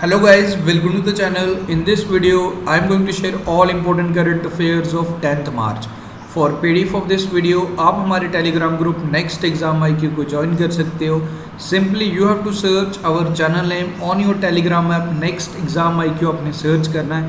Hello guys, welcome to the channel. In this video, I am going to share all important current affairs of 10th March. For PDF of this video, आप हमारे Telegram group Next Exam IQ को join कर सकते हो. Simply you have to search our channel name on your Telegram app. Next Exam IQ आपने search करना है,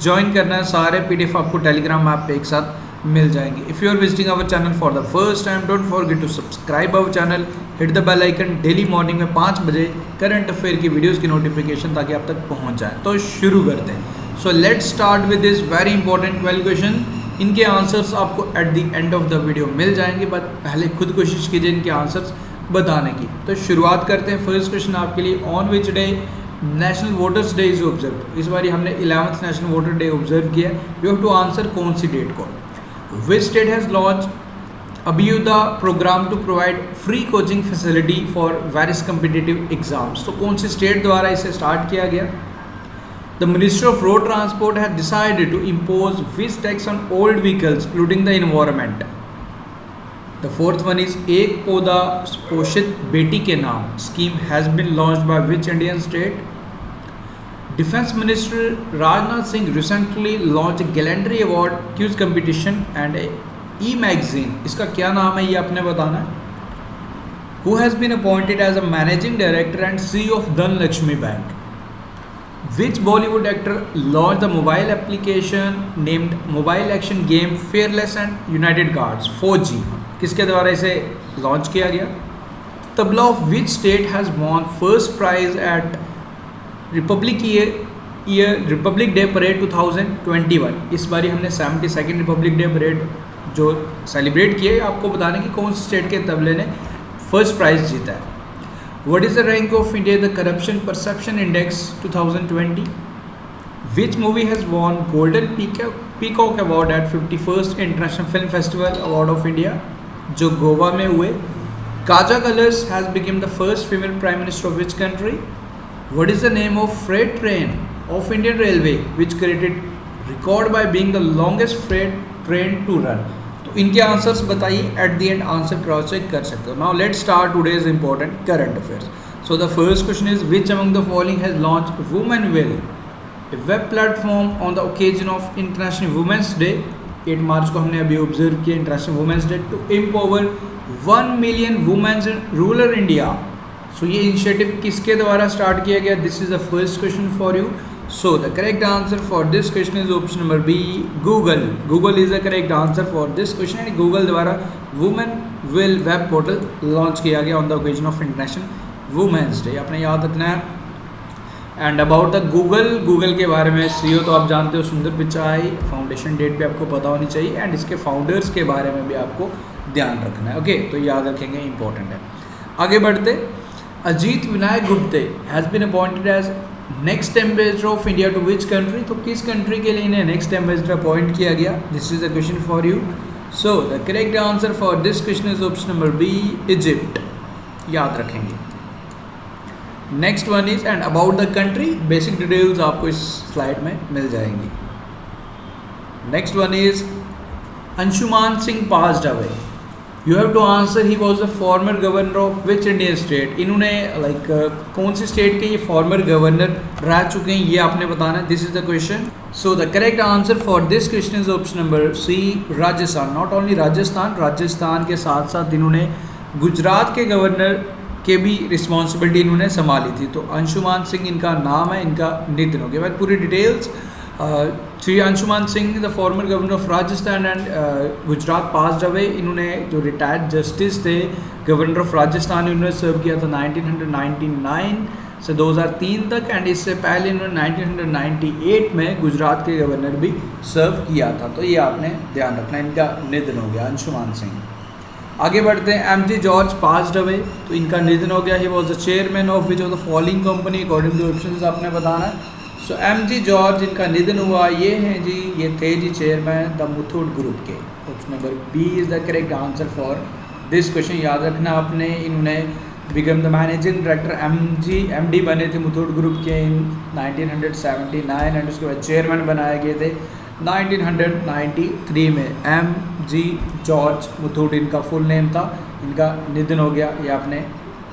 join करना है. सारे PDF आपको Telegram app पे एक साथ मिल जाएंगे. If you are visiting our channel for the first time, don't forget to subscribe our channel. Hit the bell icon. Daily morning में 5 बजे करंट अफेयर की वीडियोस की नोटिफिकेशन ताकि आप तक पहुंच जाए. तो शुरू करते हैं. So let's start with this very important 12 question. इनके आंसर्स आपको at the end of the video मिल जाएंगे, बट पहले खुद कोशिश कीजिए इनके आंसर्स बताने की. तो शुरुआत करते हैं. फर्स्ट क्वेश्चन आपके लिए, on which day national voters day is observe. इस बार हमने 11th national voter day observe किया. यू हैव टू आंसर कौन सी डेट को. Which state has launch Abhyuday programme to provide free coaching facility for various competitive exams. तो कौन से स्टेट द्वारा इसे स्टार्ट किया गया. The ministry of road transport has decided to impose which tax on old vehicles polluting the environment. The fourth one is एक पौधा पोषित बेटी के नाम scheme has been launched by which Indian state. Defence minister Rajnath Singh recently launch gallantry award quiz competition and e magazine. इसका क्या नाम है ये आपने बताना है. Who has been appointed as a managing director and CEO of Dhanlaxmi bank. Which Bollywood actor launch the mobile application named mobile action game fearless and united cards 4G. किसके द्वारा इसे लॉन्च किया गया. Tableau of which state has won first prize at Republic day parade 2021. इस बार हमने 72nd Republic day parade जो celebrate किए, आपको बताने कि कौन से स्टेट के तबले ने फर्स्ट प्राइज जीता है. What is the rank of India the corruption perception index 2020. Which movie has won golden peacock award at 51st international film festival award of India जो गोवा में हुए. Kaja Kallas has become the first female prime minister of which country. What is the name of freight train of Indian railway which created record by being the longest freight train to run. तो इनके answers बताइए. At the end answer cross check कर सकते हो. Now let's start today's important current affairs. So the first question is which among the following has launch women will, a web platform on the occasion of international women's day. 8 मार्च को हमने अभी observe किया international women's day to empower 1 million womens in rural India. सो ये initiative किसके द्वारा start किया गया. This is the first question for you. So the correct answer for this question is option number B, Google. Google is the correct answer for this question. and Google द्वारा Women Will web portal launch किया गया on the occasion of international women's day. आपने याद रखना है. And about the Google के बारे में CEO तो आप जानते हो सुंदर पिचाई. फाउंडेशन डेट भी आपको पता होनी चाहिए एंड इसके फाउंडर्स के बारे में भी आपको ध्यान रखना है. ओके, तो याद रखेंगे, इंपॉर्टेंट है. आगे बढ़ते. Ajit Vinayak Gupte has been appointed as next ambassador of India to which country. तो किस कंट्री के लिए इन्हें नेक्स्ट एम्बेसडर अपॉइंट किया गया. This is the question for you. So the correct answer for this question is option number B, Egypt. याद रखेंगे. Next one is and about the country. Basic details आपको इस slide में मिल जाएंगी. Next one is Anshuman Singh passed away. You have to answer he was the former governor of which Indian state. इन्होंने कौन सी state के ये फॉर्मर गवर्नर रह चुके हैं ये आपने बताना है. This is the question. So the correct answer for this question is option number C, Rajasthan. Not only Rajasthan के साथ साथ इन्होंने गुजरात के गवर्नर के भी रिस्पॉन्सिबिलिटी इन्होंने संभाली थी. तो अंशुमान सिंह इनका नाम है, इनका निधन हो गया. बाद पूरी details. Shri Anshuman Singh the former governor of Rajasthan and Gujarat passed away. इन्होंने जो रिटायर्ड जस्टिस थे गवर्नर ऑफ राजस्थान, इन्होंने सर्व किया था 1999 से 2003 तक. एंड इससे पहले इन्होंने 1998 में गुजरात के गवर्नर भी सर्व किया था. तो ये आपने ध्यान रखना. इनका निधन हो गया अंशुमान सिंह. आगे बढ़ते हैं. MG George passed away. तो इनका निधन हो गया. ही was the chairman of which of the following company according two options आपने बताना है. सो MG जॉर्ज इनका निधन हुआ. ये हैं जी, ये थे जी चेयरमैन द मुथूट ग्रुप के. Option number B is the correct answer for this question. याद रखना आपने. इन्होंने become the managing director MD बने थे मुथूट ग्रुप के इन 1979 एंड उसके बाद चेयरमैन बनाए गए थे 1993 में. MG जॉर्ज मुथूट इनका फुल नेम था. इनका निधन हो गया. ये आपने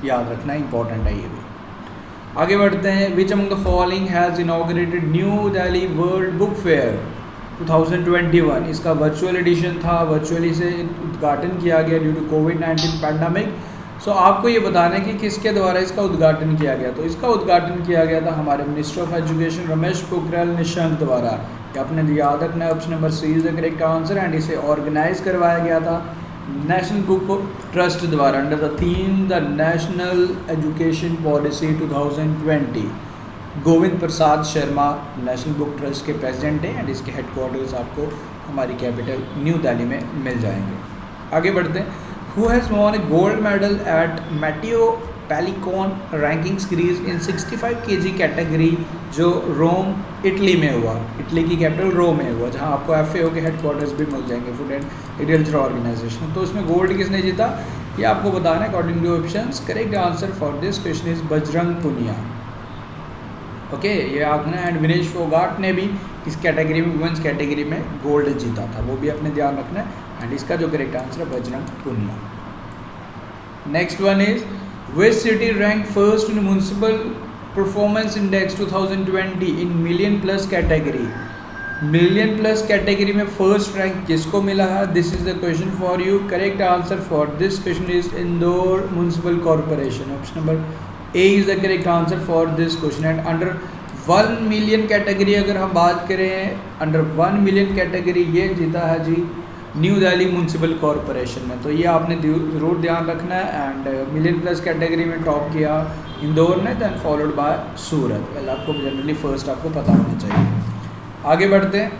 याद रखना, इंपॉर्टेंट है ये भी. आगे बढ़ते हैं, विच among the following has inaugurated new Delhi world book fair 2021। इसका वर्चुअल एडिशन था, वर्चुअली से उद्घाटन किया गया ड्यू टू कोविड-19 पैंडमिक। सो आपको ये बताना है कि किसके द्वारा इसका उद्घाटन किया गया। तो इसका उद्घाटन किया गया था हमारे minister of education Ramesh Pokhriyal Nishank द्वारा। ये आपने याद रखना है, option number C is the correct answer. And इसे ऑर्गेनाइज करवाया गया था नेशनल बुक ट्रस्ट द्वारा under the theme the national education policy 2020। Govind Prasad Sharma national book trust के प्रेसिडेंट हैं एंड इसके हेडक्वार्टर्स आपको हमारी कैपिटल न्यू दिल्ली में मिल जाएंगे। आगे बढ़ते हैं, who has won a gold medal at Matteo Pellicone ranking series in 65 kg category, जो रोम इटली में हुआ, इटली की कैपिटल रोम में हुआ, जहां आपको FAO के हेडक्वार्टर्स भी मिल जाएंगे, फूड एंड एग्रीकल्चर ऑर्गेनाइजेशन। तो उसमें गोल्ड किसने जीता ये आपको बताना है according two options. Correct answer for this question is Bajrang Punia. Okay, ये आपने एंड विनेश फोगाट ने भी इस कैटेगरी में, वुमेंस कैटेगरी में गोल्ड जीता था, वो भी अपने ध्यान रखना है। एंड इसका जो करेक्ट आंसर है Bajrang Punia. Next one is which city rank first in municipal performance index 2020 in million plus category. Million plus category में फर्स्ट रैंक किसको मिला है? This is the question for you. Correct answer for this question is Indore municipal corporation. Option number A is the correct answer for this question. And under 1 million category अगर हम बात करें, under 1 million category ये जीता है जी New Delhi municipal corporation में। तो ये आपने ज़रूर ध्यान रखना है। एंड मिलियन प्लस कैटेगरी में टॉप किया इंदौर ने, then followed by Surat. Well आपको जनरली फर्स्ट आपको पता होना चाहिए। आगे बढ़ते हैं,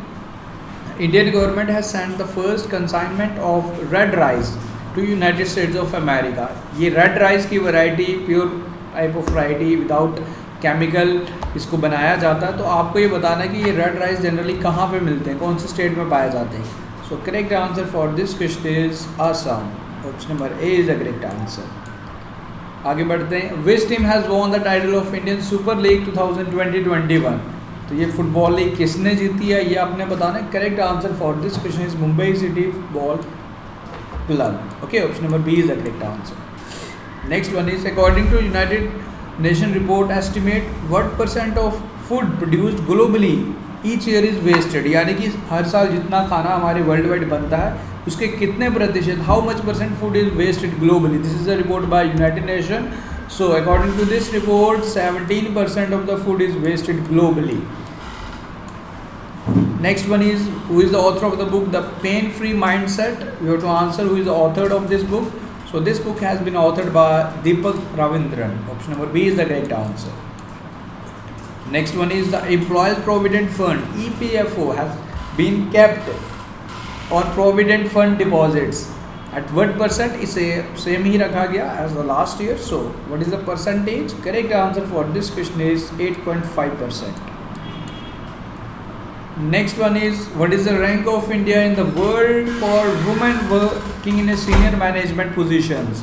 Indian government has send the first consignment of red rice to United States of America. ये रेड राइस की variety, pure type of variety without chemical इसको बनाया जाता है। तो आपको ये बताना है कि ये रेड राइस जनरली कहाँ पे मिलते हैं, कौन से स्टेट में पाए जाते हैं। So correct answer for this question is Assam. Option number A is the correct answer. आगे बढ़ते हैं, which team has won the title of Indian super league 2020-21। तो ये फुटबॉल लीग किसने जीती है ये आपने बताना है। Correct answer for this question is Mumbai city football club. Okay, option number B is the correct answer. Next one is according to United Nation report estimate what % of food produced globally each year is wasted. यानी कि हर साल जितना खाना हमारे world wide बनता है उसके कितने प्रतिशत, how much % food is wasted globally. This is a report by United Nation. So according to this report 17% of the food is wasted globally. Next one is who is the author of the book the pain free mindset. You have to answer who is the author of this book. So this book has been authored by Deepak Ravindran. Option number B is the correct answer. Next one is the Employees Provident Fund (EPFO) has been kept on Provident Fund deposits at what %? इसे same ही रखा गया as the last year. So what is the percentage? Correct answer for this question is 8.5%. Next one is what is the rank of India in the world for women working in a senior management positions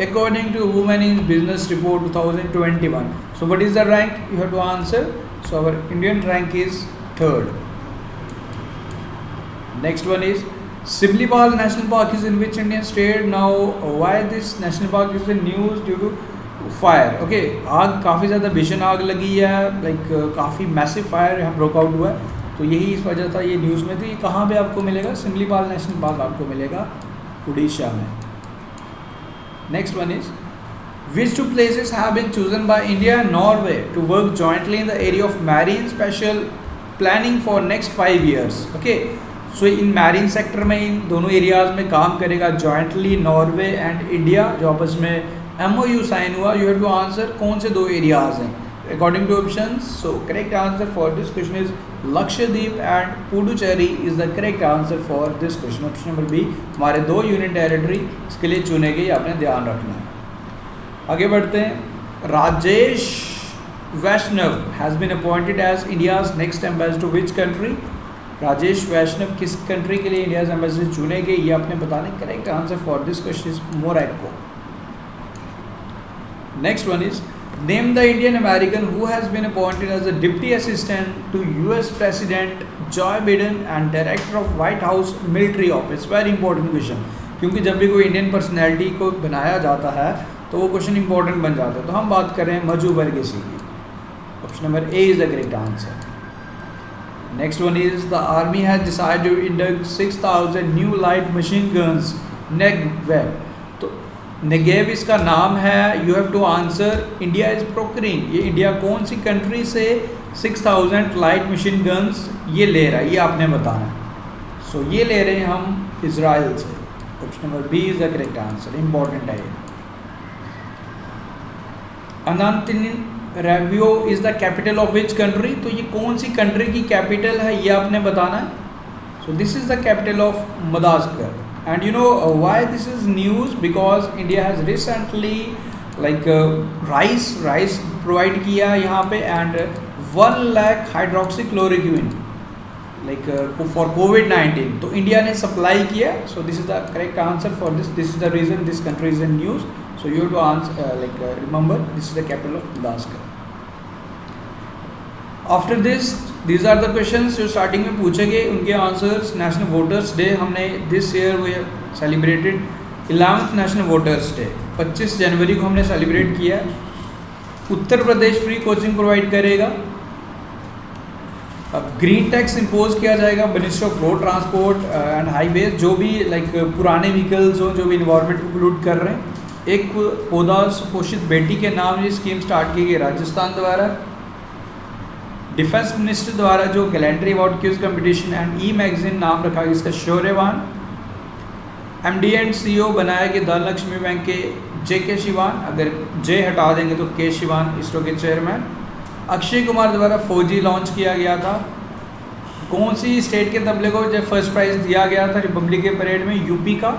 according to Women in Business Report 2021. So what is the rank? You have to answer. So our Indian rank is 3rd. Next one is Simlipal National Park is in which Indian state? Now why this national park is in news due to fire? Okay, आग काफ़ी ज़्यादा भीषण आग लगी है, like काफ़ी massive fire यहाँ broke out हुआ है। तो यही इस वजह था ये न्यूज़ में थी। कहाँ पे आपको मिलेगा? सिमलीपाल नेशनल पार्क आपको मिलेगा उड़ीसा में। Next one is which 2 places have been chosen by India and Norway to work jointly in the area of marine special planning for next 5 years. Okay, so in marine sector में इन दोनों areas में काम करेगा jointly Norway and India, जो आपस में MOU sign हुआ। You have to answer कौन से 2 एरियाज हैं according to options. So correct answer for this question is Lakshadweep and Puducherry is the correct answer for this question. Option number B हमारे 2 union territory इसके लिए चुने गए, आपने ध्यान रखना है। आगे बढ़ते हैं, Rajesh Vaishnav has been appointed as India's next ambassador to which country. Rajesh Vaishnav किस कंट्री के लिए इंडियाज एम्बेसडर चुने गए ये आपने बताना है। Correct answer for this question is Morocco. Next one is Name the Indian American who has been appointed as a Deputy Assistant to US President Joe Biden and Director of White House Military Office. Very important question, क्योंकि जब भी कोई Indian personality को बनाया जाता है तो वो क्वेश्चन इंपॉर्टेंट बन जाता है। तो हम बात करें मजू वर्गीसी की। Option number A is the correct answer. Next one is the army has decided to induct 6,000 new light machine guns Negev. तो नेगेव इसका नाम है. You have to answer India is procuring. ये इंडिया कौन सी कंट्री से 6,000 light machine guns ये ले रहा है, ये आपने बताना है. सो ये ले रहे हैं हम इजराइल से. Option number B is the correct answer. Important है. Antananarivo is the capital of which country. तो ये कौन सी कंट्री की कैपिटल है ये आपने बताना है. So this is the capital of Madagascar. And you know why this is news? Because India has recently rice provide किया यहाँ पे and 1 lakh hydroxychloroquine for COVID-19. तो इंडिया ने सप्लाई किया. So this is the correct answer for this. This is the reason this country is in news. So you have to answer remember this is the capital of Madagascar. After these are the questions जो starting में पूछे गए, उनके answers. National voters day हमने this year we celebrated 11th national voters day. 25 जनवरी को हमने celebrate किया. Uttar Pradesh free coaching provide करेगा. अब ग्रीन टैक्स इम्पोज किया जाएगा ministry of road transport and highways. जो भी पुराने व्हीकल्स हो जो भी इन्वायरमेंट को पोल्यूट कर रहे हैं. एक पौधा सुपोषित बेटी के नाम ये स्कीम स्टार्ट की गई राजस्थान द्वारा. डिफेंस मिनिस्टर द्वारा जो gallantry award quiz competition and e magazine नाम रखा गया इसका शौर्यवान. MD एंड CEO बनाया गया धनलक्ष्मी बैंक के JK शिवान. अगर जे हटा देंगे तो के शिवान इसरो के चेयरमैन. अक्षय कुमार द्वारा 4G लॉन्च किया गया था. कौन सी स्टेट के तबले को जब फर्स्ट प्राइज़ दिया गया था रिपब्लिक डे परेड में? यूपी का.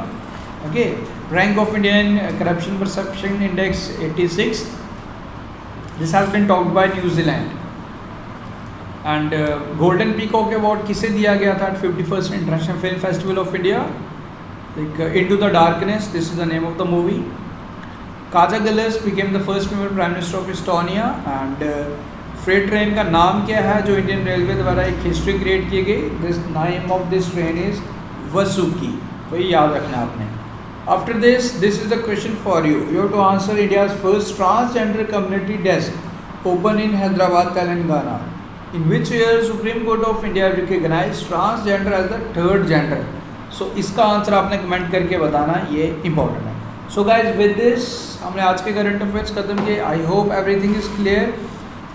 Okay. Rank of Indian corruption perception index 86. This has been talked by New Zealand. And golden peacock award किसे दिया गया था? 51st international film festival of India. Into the darkness this is the name of the movie. Kaja Kallas became the first female prime minister of Estonia. And freight train का नाम क्या है जो Indian railway द्वारा एक history create की गई? This name of this train is Vasuki. तो ये याद रखना आपने. After this is the question for you. You have to answer India's first transgender community desk open in Hyderabad Telangana. In which year Supreme Court of India recognized transgender as the third gender? So इसका answer आपने comment करके बताना, ये important है. So guys with this हमने आज के current affairs खत्म किए. I hope everything is clear.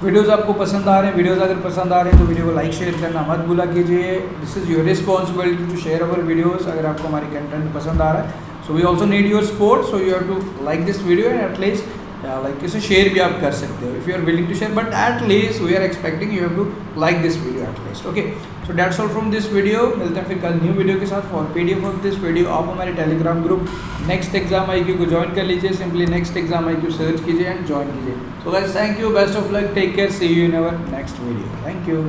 Videos आपको पसंद आ रहे हैं. वीडियोस अगर पसंद आ रहे हैं तो वीडियो को लाइक शेयर करना मत भूला कीजिए. This is your responsibility to share our videos अगर आपको हमारी कंटेंट पसंद आ रहा है. So we also need your support. So you have to like this video and at least इसे शेयर भी आप कर सकते हो if you are willing to share. But at least we are expecting you have to like this video at least. Okay. So that's all from this video. मिलते हैं फिर कल न्यू वीडियो के साथ. For PDF of this video आप हमारे Telegram group next exam IQ को join कर लीजिए. Simply next exam IQ search कीजिए एंड ज्वाइन कीजिए. So guys thank you. Best of luck. Take care. See you in our next video. Thank you.